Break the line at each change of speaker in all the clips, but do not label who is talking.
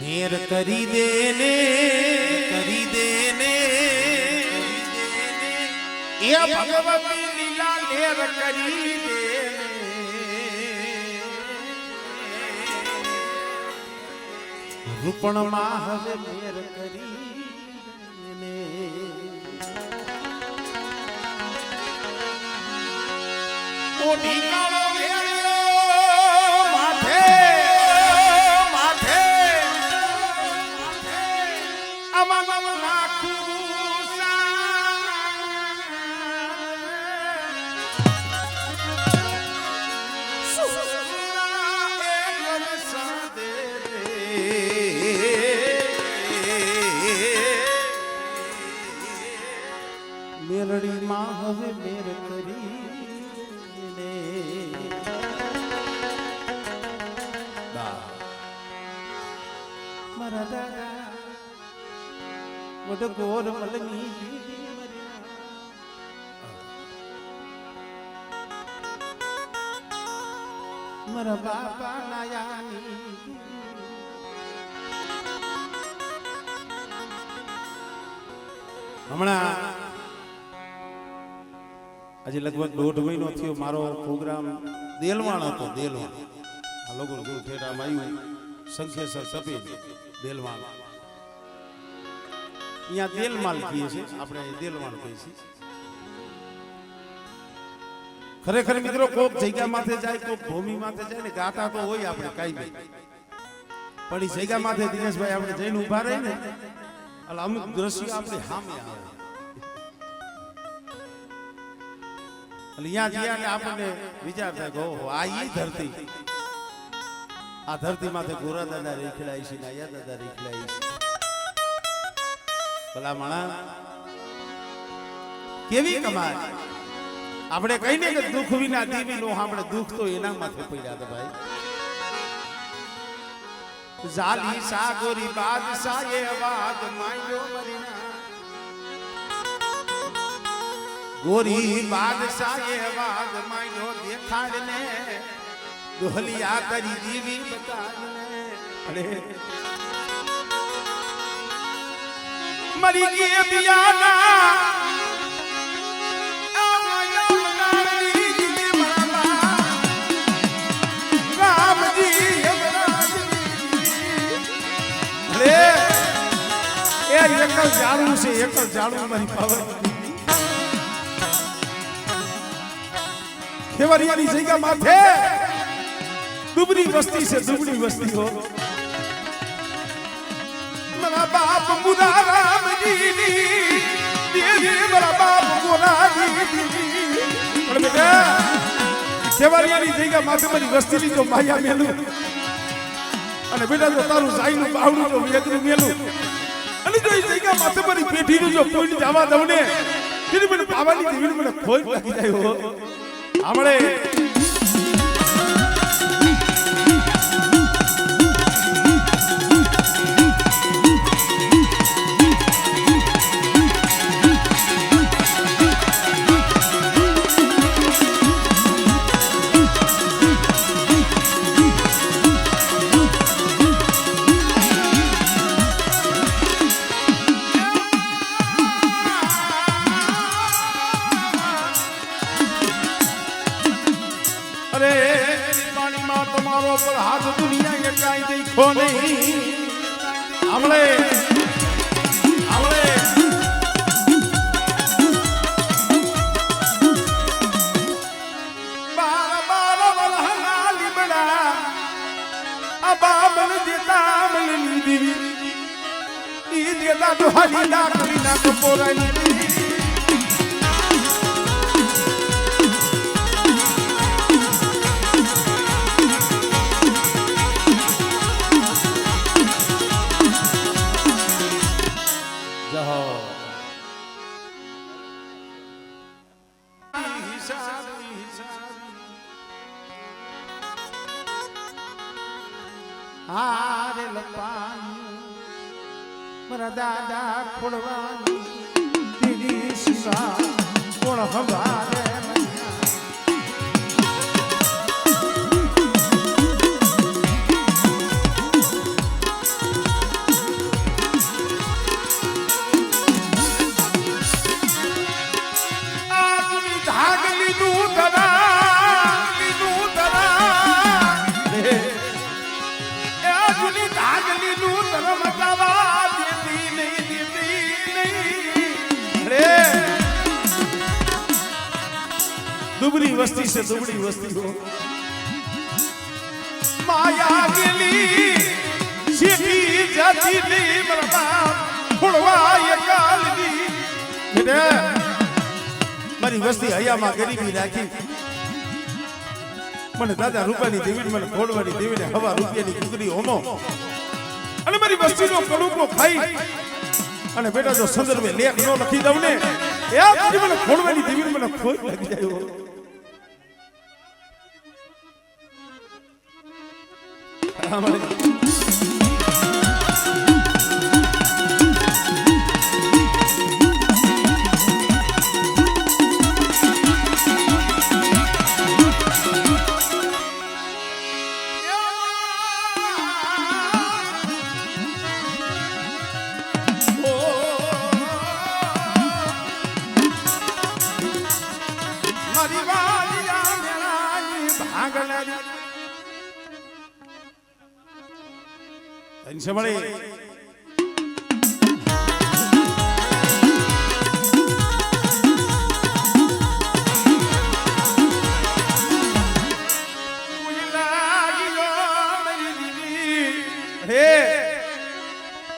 મેર કરી દેને એ ભગવતી લીલા મેર કરી દેને રૂપણમાં હવે મેર કરી દેને ઓઢી કાળો વેળ્યો માથે મેલડી માં હવે મેર કરી મારા દાદા મોઢ ગોર મલની મારા બાપા નાયાની હમણાં આજે લગભગ 1.5 મહિનો થયો મારો પ્રોગ્રામ દેલવાણ હતો. દેલવાણ આ લોકો ગુરુ ઠેડામાં આવ્યું સંખેસર સફેદ દેલવાણ અહીંયા દેલમાલ કહીએ છીએ આપણે દેલવાણ કહીએ છીએ. ખરેખર મિત્રો કોક જગ્યા માથે જાય કોક ભૂમિ માથે જાય ને ગાતા તો હોય આપણે કાઈ પણ એ જગ્યા માથે દિનેશભાઈ આપણે જઈને ઉભા રહી ને એટલે અમુક દ્રશ્યો આપણે સામે આવે અહીંયા જ્યાં આપણને વિચાર થાય કે ઓહો આ ઈ ધરતી, આ ધરતી માથે ગોરા દાદા રેખલાય છે, નાયા દાદા રેખલાય છે. ભલા માણા કેવી કમાય. આપણે કહીને કે દુઃખ વિના દીવી નો આપણે દુઃખ તો એના માથે પડ્યા હતા ભાઈ. જાલી સાગોરી બાદશાહ એ વાદ માંગ્યો મરીના ગોરી બાદશાહ એ વાદ માંગ્યો દેખાડને દોહલિયા કરી દીવી બતાડને અરે મરી ગઈ બિયાના એકલ જાણું છે, એકલ જાણું મારી પાવર ખેવરિયાની જગ્યા માથે દુબળી વસ્તી છે, દુબળી વસ્તી હો. મારા બાપ મુરા રામજીની દેવી મારા બાપ મોરાજી પણ બેટા ખેવરિયાની જગ્યા માથે મારી વસ્તીની જો માયા મેલું અને બેટા જો તારું સાઈનું બાવડું જો એકનું મેલું અને જો એ જગ્યા માથે મારી પેઢીનું જો પોઈન્ટ જવા દઉં ને તેની મને બાવાની દેવીને મને ખોઈ લાગી જાય હો. આપણે તમારો પર હાથ દુનિયા એ કાઈ દેખો નહીં. આપણે બાર વલહના લીમડા આ બાબલ દેતા મલની દેવી ઈ દેતા તો હાલી લાકડી ના કપોરાની હારે લપાની મારા દાદા ખોડવાની દીદી શિવા કોણ હવારે દુબળી વસ્તી છે દુબળી વસ્તી માયા ગેલી સીધી જાતી ની બરબા ફોડવા એ કાલની મારી વસ્તી હયામાં ગરીબી રાખી મને દાદા રૂપાની દેવી મને ફોડવાની દેવીને હવા રૂપિયાની કુકરી હોમો અને મારી વસ્તીનો કડુકો ખાઈ અને બેટા જો સંદર્ભે લેખ નો લખી દઉં ને એ પછી મને ફોડવાની દેવી મને ખોટ લાગી જાય સંભળે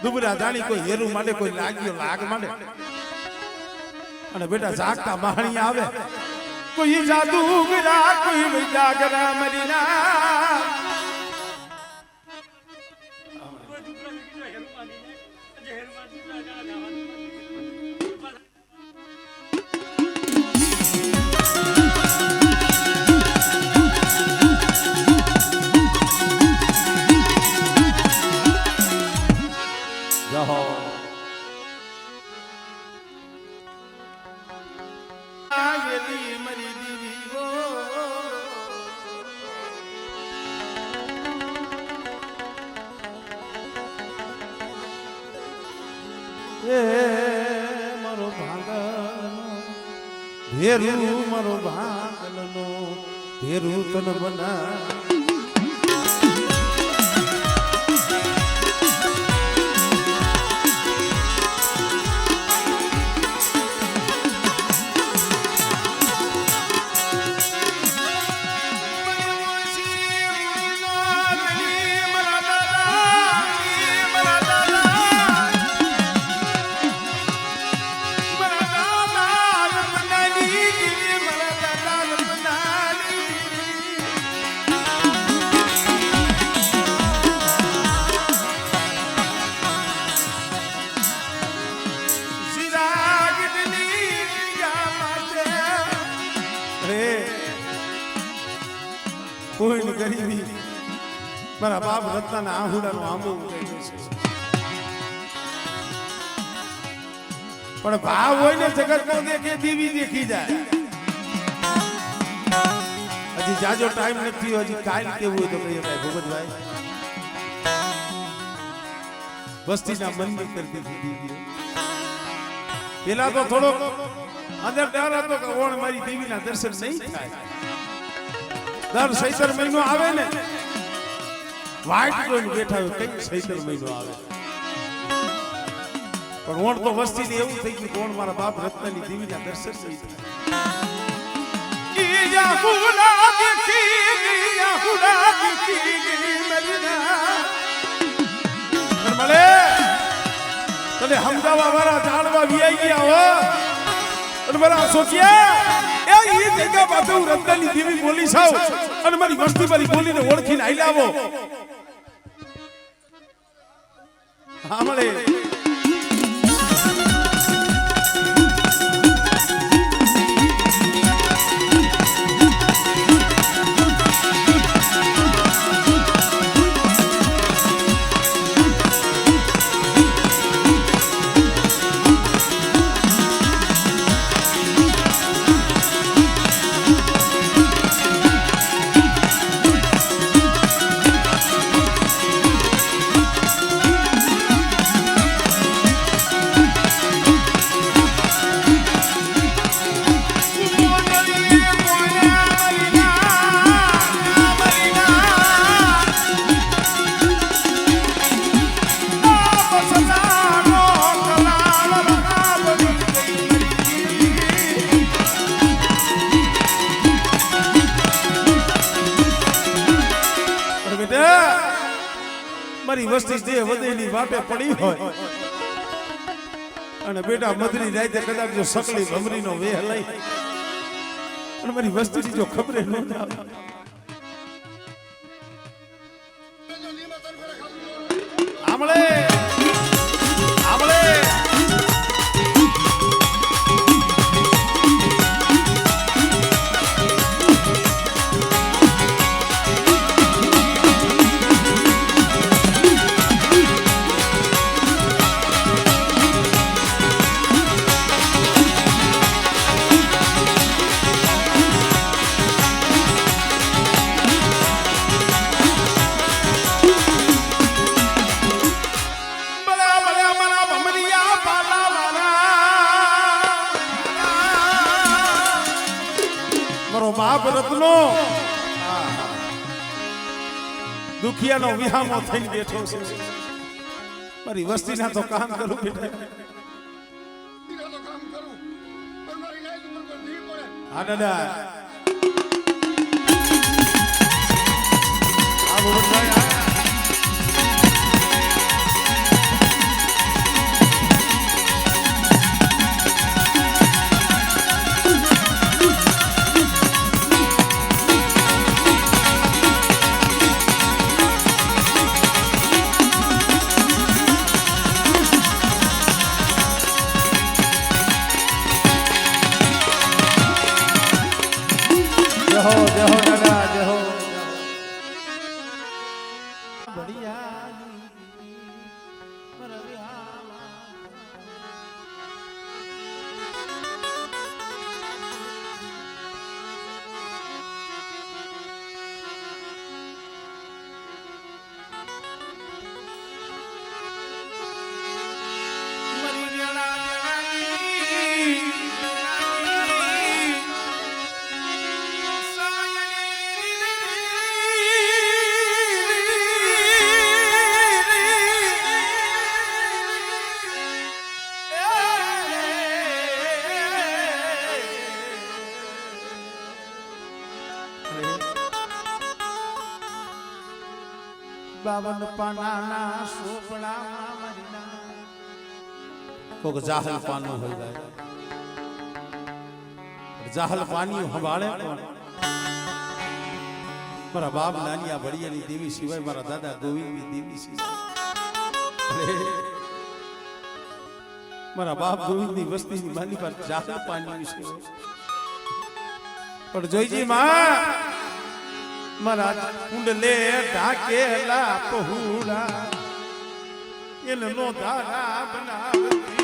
દુબરા જાણી કોઈ હેરું માટે કોઈ લાગ્યો લાગ માટે અને બેટા જાગતા બહાણી આવે કોઈ જાદુગરા કોઈ જાગરા મરીના મારો ભેરું મારો ભાગલનો ભેરું તન બના કોઈની ગરીબી મારા બાપ રત્નાના આહુડાનું આંબો ઉતર્યું છે પણ ભાવ હોય ને જગત નો દેખે દેવી દેખી જાય હજી જાજો ટાઈમ નથી હજી કાલ કેવું હોય તો કહીએ ભાઈ ભગતભાઈ વસ્તીના મનની કરતી દીધી પેલા તો થોડો અંદર ડર હતો કે ઓણ મારી દેવીના દર્શન નહીં થાય દર સૈતર મહિનો આવે ને વાઈટ જોઈને બેઠા હોય કઈ સૈતર મહિનો આવે પણ ઓણ તો વસ્તી ને એવું થઈ ગયું કોણ મારા બાપ રત્નની દેવીના દર્શન નહીં તને સમજાવવા વાળા જાણવા વિયાઈ ગયા હો અને મારા સોચ્યા રત્નાની દેવી બોલી સાવ અને મારી વસ્તી મારી બોલીને ઓળખીને આઈ લાવો સાંભળે મારી વસ્તી જે વધેલી વાટે પડી હોય અને બેટા મધરી રાતે કદાચ જો સકલી ભમરીનો વેહ લઈ અને મારી વસ્તીની જો ખબરે ન આવે આમળે આમળે બાપ રત્નો દુખિયાનો વિહામો થઈને બેઠો છે મારી વસ્તીના તો કામ કરું બેટા હા દાદા આ બોલભાઈ બાવન પાનાના સોપડામાં મરીના કોક જાહલ પાનો હોય જાય જાહલ પાની સંભાળે કોણ મારા બાપ નાનિયા ભડિયાની દેવી સિવાય મારા દાદા ગોવિંદની દેવી સિવાય મારા બાપ ગોવિંદની વસ્તીની માની પર જાહલ પાની છે પણ જોઈજી માં મારા કુંડલે ઢાકેલા પહોળા એનો ધારા બનાવતી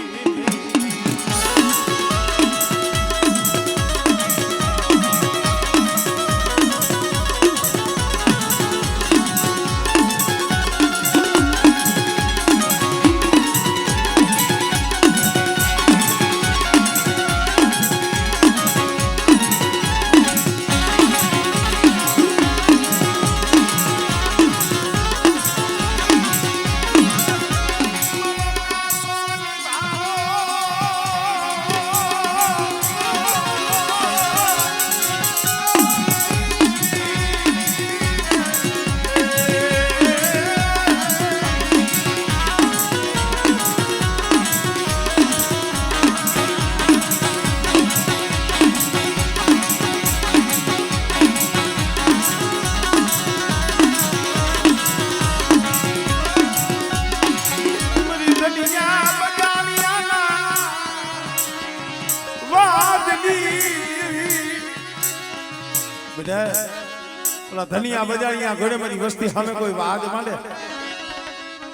ધનિયા બજારિયા ઘોડે મારી વસ્તી સામે કોઈ વાદ માંડે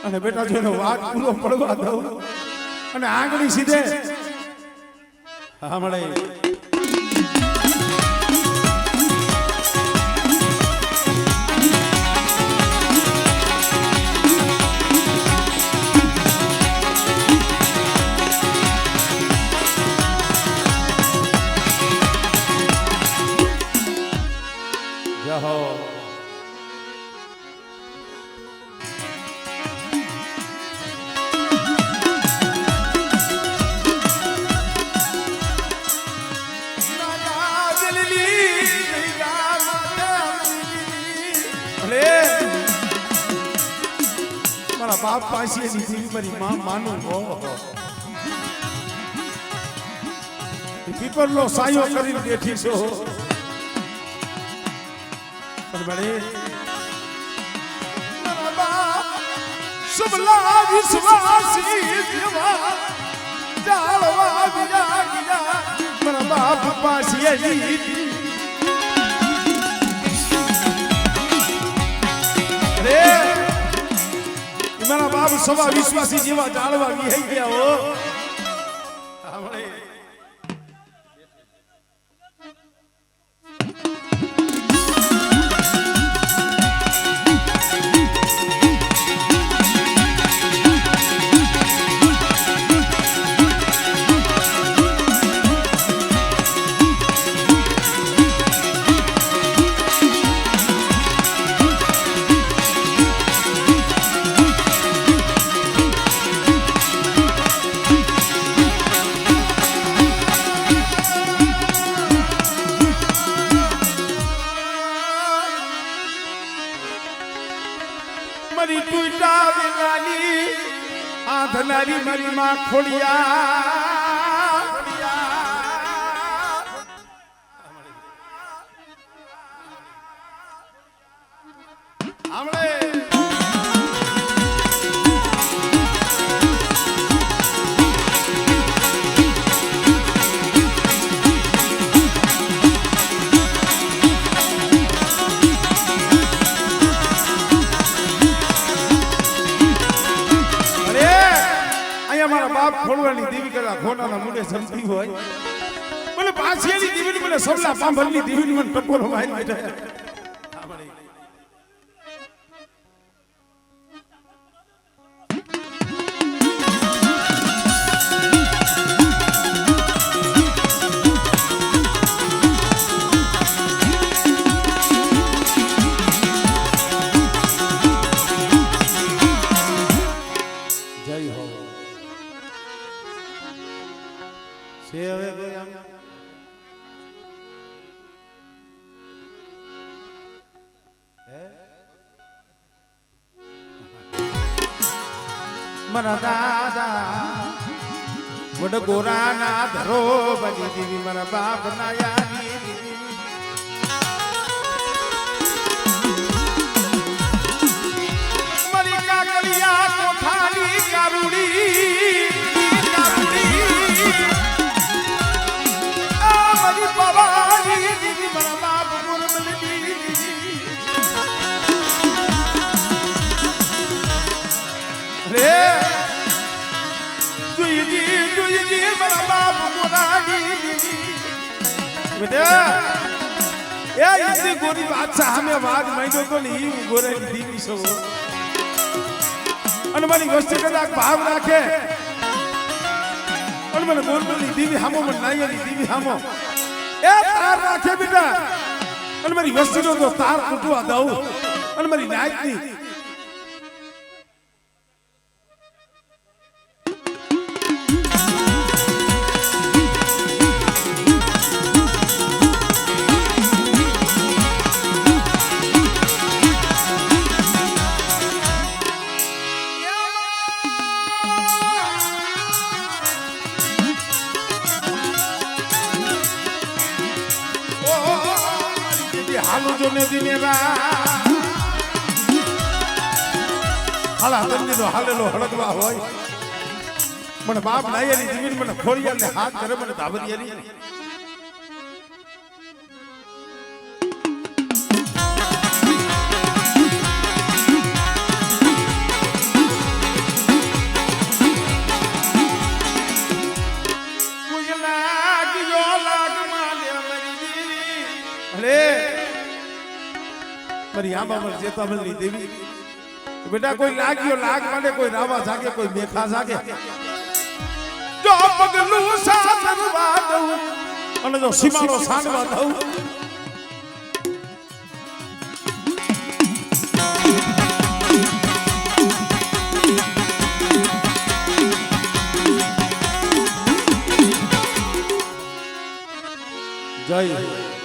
અને બેટા જો એનો વાદ પૂરો પડવા દઉં અને આંગળી સીધે હા મળે મારા બાપ પાસે લીધી મારી માં માનું પીપરનો સાયો કરીને બેઠી છો પણ બડે મારા બાપ સબલા વિશ્વાસી દેવા જાળવા વિરા ગિયા મારા બાપ પાસે લીધી મારા બાપ સવા વિશ્વાસી જેવા જાળવા વિહી ગયા હો મારી ટૂટા વેલાની આંધનારી મારી માં ખોડિયા આમળે ખોડવાની દેવી કલા ખોડાના મુંડે જમતી હોય મને પાછેની દેવી મને સબલા પાંભલની દેવી મને ટકોરો મારી બેઠા જય હો છે હવે કોઈ આમ મારા દાદા વડ ગોરાના ધરો બની દીવી મારા બાપ ના યારી મારી કાકડિયા કોઠાની કારુડી ગોરી બાદશાહ અમે વાદ માંડ્યો તો ને હું ગોરે દીવી છો અને મારી વસ્તી કદાચ ભાવ રાખે અને મને ગોરબની દીવી હામો મને નાયની દીવી હામો એ તાર રાખે બેટા અને મારી વસ્તીનો તો તાર તૂટવા દઉં અને મારી નાયકની હાલો જો ને દિનેરા હાલા તંદી નો હાલેલો હળગવા હોય મને બાપ નાયરી જીવીન મને ખોડિયા ને હાથ કરે મને ધાબરિયારી મારી આંબા મને જેતા મલની દેવી બેટા કોઈ લાગ્યો લાગ માટે કોઈ રાવા જાગે કોઈ મેખા જાગે જો પગલું સાધવા દઉં અને જો સીમાડો સાંડવા દઉં જય